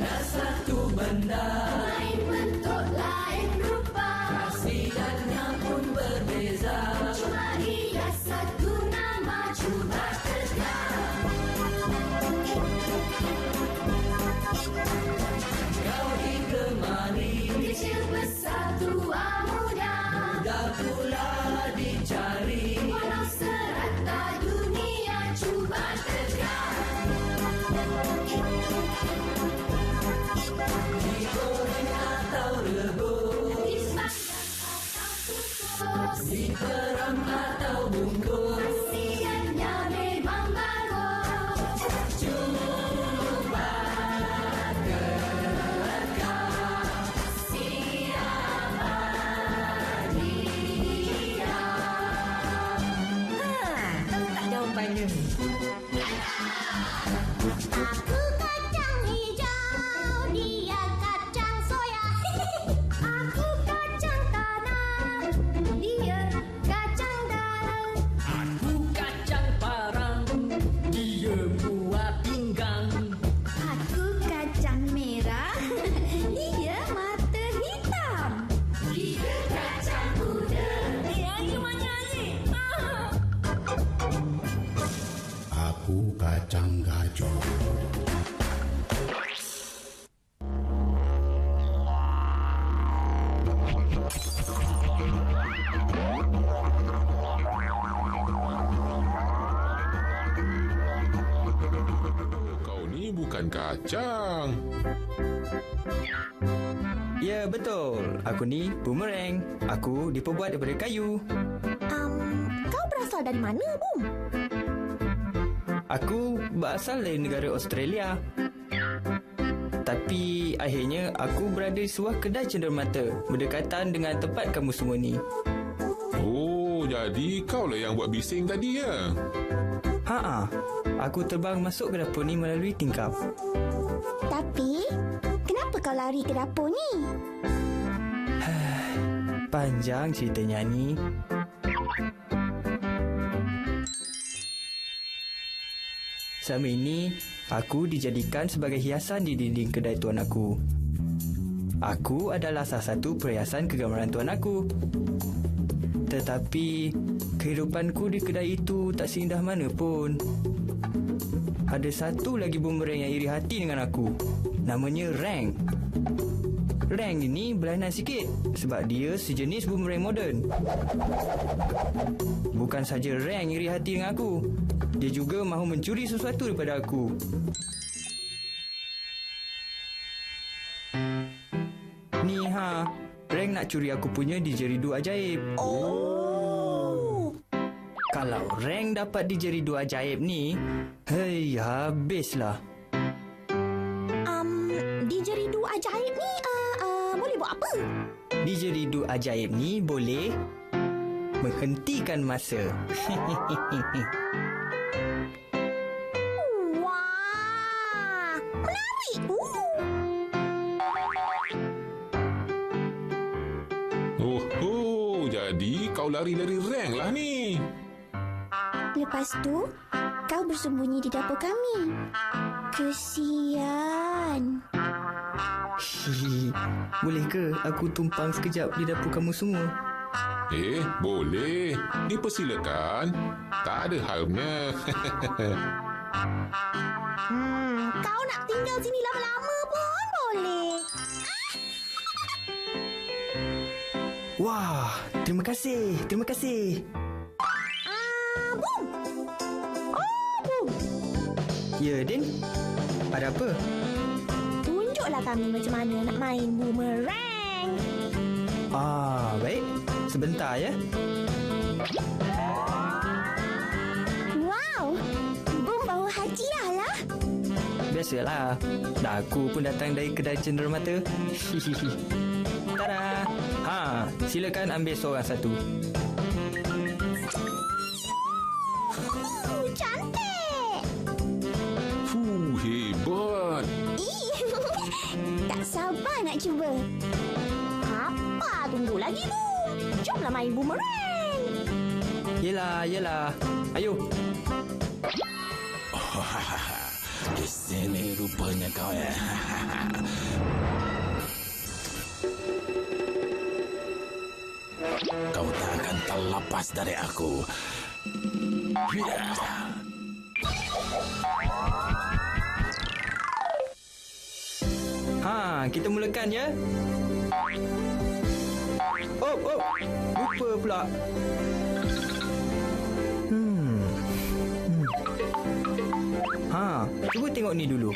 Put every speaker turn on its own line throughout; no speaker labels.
Ada satu benda
lain bentuk, lain rupa,
khasiatnya pun berbeza.
cuma ia satu nama, cuba tegak.
Kau digemari,
Kecil besar tua muda,
mudah pula dicari.
walau serata dunia, cuba tegak.
Digoreng atau rebus,
Dipanggang atau kukus,
diperam atau bungkus.
khasiatnya memang bagus.
Cuba
Siapa dia?
Tahu tak jawapannya?
Aku kacang hijau, dia kacang soya. Aku kacang tanah, dia kacang dalam.
Aku kacang parang, dia buah pinggang.
Aku kacang merah, dia mata hitam. Dia kacang muda.
Ayo nyanyi.
Aku kacang gajah.
Kau ni bukan kacang.
Ya, betul. Aku ni boomerang. Aku diperbuat daripada kayu.
Kau berasal dari mana, Bum?
Aku berasal dari negara Australia. Tapi akhirnya aku berada di sebuah kedai cenderamata berdekatan dengan tempat kamu semua ni.
Oh, jadi kaulah yang buat bising tadi ya?
Haa, aku terbang masuk ke dapur ni melalui tingkap.
Tapi, kenapa kau lari ke dapur ni?
Panjang ceritanya ni. Selama ini, aku dijadikan sebagai hiasan di dinding kedai tuan aku. Aku adalah salah satu perhiasan kegemaran tuan aku. Tetapi, kehidupanku di kedai itu tak seindah mana pun. Ada satu lagi boomerang yang iri hati dengan aku. Namanya Rang. Rang ini berlainan sikit sebab dia sejenis boomerang moden. Bukan saja Rang iri hati dengan aku, dia juga mahu mencuri sesuatu daripada aku. Ni Rang nak curi aku punya didgeridoo ajaib.
Oh!
Kalau Rang dapat didgeridoo ajaib ni, hei, habislah.
Didgeridoo ajaib ni boleh buat apa?
Didgeridoo ajaib ni boleh menghentikan masa.
Wah! Menarik!
Oh, jadi kau lari dari Rang lah ni.
Lepas tu, kau bersembunyi di dapur kami. Kesian.
Boleh ke aku tumpang sekejap di dapur kamu semua?
Boleh. Dipersilakan. Tak ada halnya.
Kau nak tinggal sini lama-lama pun boleh.
Wah, terima kasih. Terima kasih.
Bum! Oh, Bum!
Ya, Din. Ada apa?
Tunjuklah kami macam mana nak main boomerang.
Baik. Sebentar ya.
Wow! Bum bawa hadiah lah.
Biasalah. Dah aku pun datang dari kedai cenderamata. Tada! Silakan ambil seorang satu.
Cantik!
Hebat.
Tak sabar nak cuba. Apa tunggu lagi, Bum? Jomlah main boomerang.
Yelah. Ayo.
Di sini rupanya kau ya. Kau tak akan terlepas dari aku.
Kita mulakan ya. Oh, lupa pula. Cuba tengok ni dulu.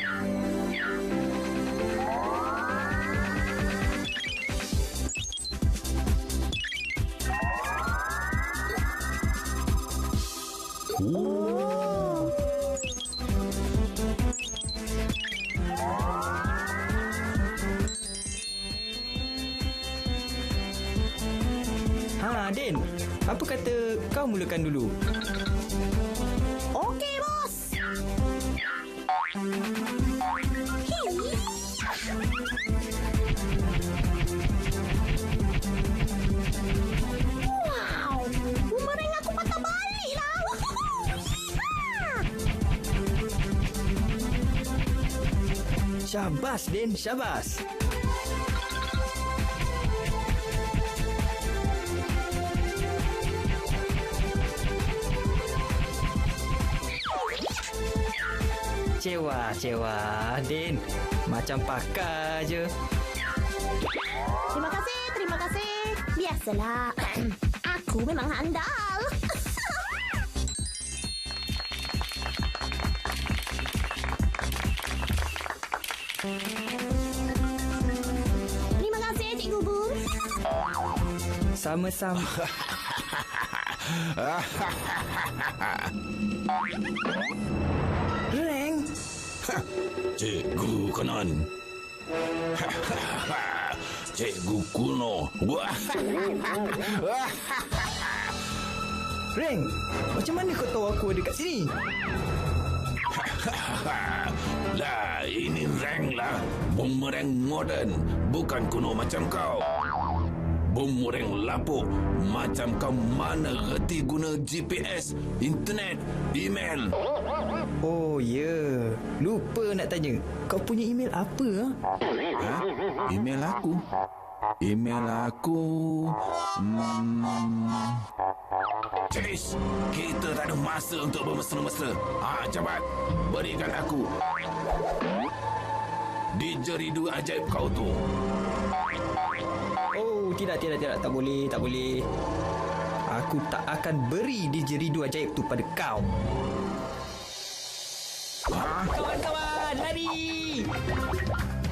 Din, apa kata kau mulakan dulu?
Okey, bos. Wow, bumerang aku patah balik lah.
Syabas, Din, syabas. Cewa, Din. Macam pakar je.
Terima kasih. Biasalah. Aku memang handal. Terima kasih, Cikgu Bum.
Sama-sama. Reng.
Cikgu Konon. Cikgu kuno.
Reng, macam mana kau tahu aku ada kat sini?
Lah, ini Reng lah. Bumerang moden, bukan kuno macam kau. Bumerang lapuk, macam kau mana reti guna GPS, internet, email.
Oh, ya. Lupa nak tanya. Kau punya email apa?
Email aku? Ceris, kita tak ada masa untuk bermesra-mesra. Cepat, berikan aku didjeridu ajaib kau tu.
Oh, tidak. Tak boleh. Aku tak akan beri didjeridu ajaib tu pada kau. Kawan-kawan, lari!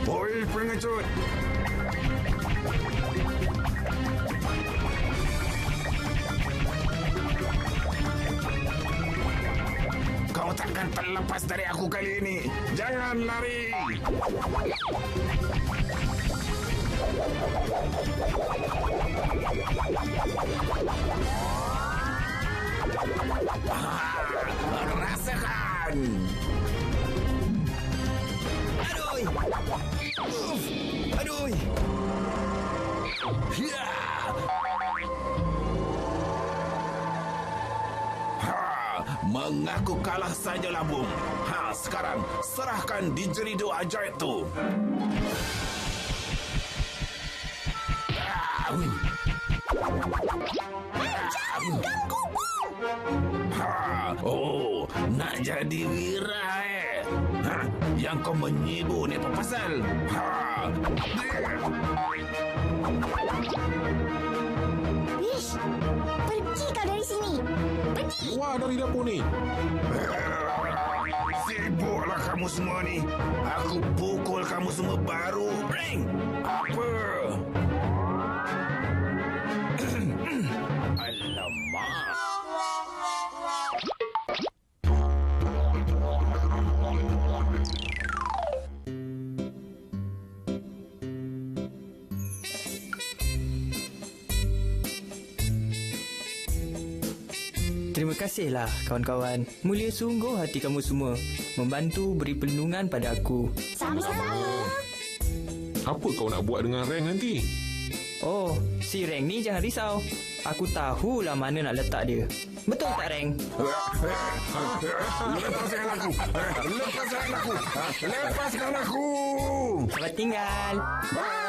Oi, pengecut! Kau takkan terlepas dari aku kali ini. Jangan lari! Rasakan!
Aduh!
Ya! Mengaku kalah sajalah, Bum. Sekarang serahkan didjeridu ajaib tu.
Jangan ganggu, Bum.
Oh, nak jadi wira Yang kau menyibuk ni apa pasal?
Ish, pergi kau dari sini. Pergi.
Keluar dari dapur ni.
Sibuklah kamu semua ni. Aku pukul kamu semua baru. Ring! Apa? Alamak.
Terima kasihlah kawan-kawan. Mulia sungguh hati kamu semua membantu beri perlindungan pada aku.
Sama-sama.
Apa kau nak buat dengan Reng nanti?
Oh, si Reng ni jangan risau. Aku tahulah mana nak letak dia. Betul tak, Reng?
Lepaskan aku. Lepaskan aku. Lepaskan aku.
Selamat tinggal.
Bye.